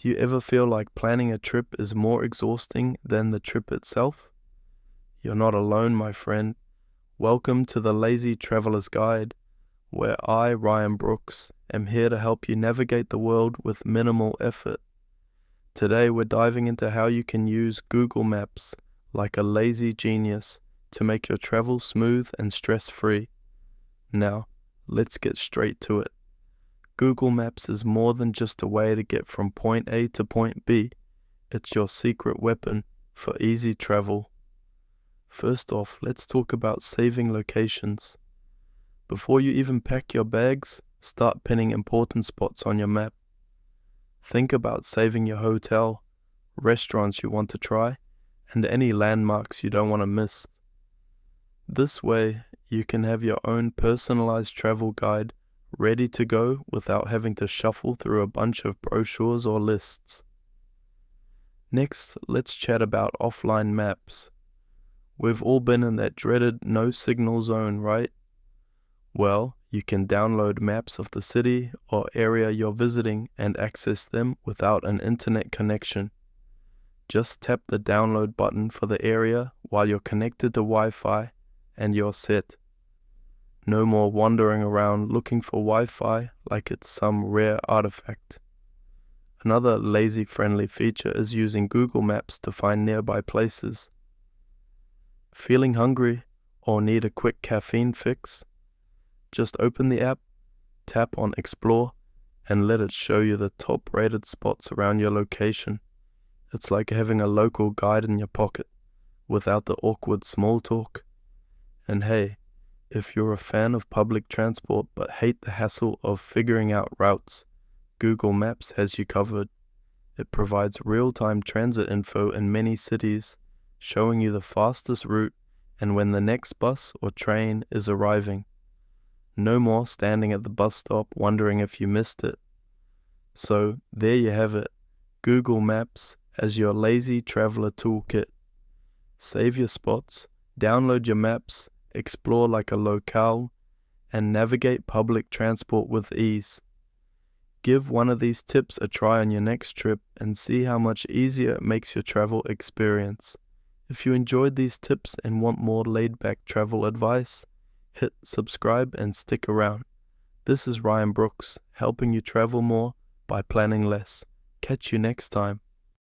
Do you ever feel like planning a trip is more exhausting than the trip itself? You're not alone, my friend. Welcome to the Lazy Traveler's Guide, where I, Ryan Brooks, am here to help you navigate the world with minimal effort. Today we're diving into how you can use Google Maps like a lazy genius to make your travel smooth and stress-free. Now, let's get straight to it. Google Maps is more than just a way to get from point A to point B. It's your secret weapon for easy travel. First off, let's talk about saving locations. Before you even pack your bags, start pinning important spots on your map. Think about saving your hotel, restaurants you want to try, and any landmarks you don't want to miss. This way, you can have your own personalized travel guide ready to go without having to shuffle through a bunch of brochures or lists. Next, let's chat about offline maps. We've all been in that dreaded no signal zone, right? Well, you can download maps of the city or area you're visiting and access them without an internet connection. Just tap the download button for the area while you're connected to Wi-Fi and you're set. No more wandering around looking for Wi-Fi like it's some rare artifact. Another lazy-friendly feature is using Google Maps to find nearby places. Feeling hungry or need a quick caffeine fix? Just open the app, tap on Explore, and let it show you the top-rated spots around your location. It's like having a local guide in your pocket, without the awkward small talk. And hey, if you're a fan of public transport but hate the hassle of figuring out routes, Google Maps has you covered. It provides real-time transit info in many cities, showing you the fastest route and when the next bus or train is arriving. No more standing at the bus stop wondering if you missed it. So there you have it, Google Maps as your lazy traveler toolkit. Save your spots, download your maps, explore like a locale, and navigate public transport with ease. Give one of these tips a try on your next trip and see how much easier it makes your travel experience. If you enjoyed these tips and want more laid-back travel advice, hit subscribe and stick around. This is Ryan Brooks, helping you travel more by planning less. Catch you next time.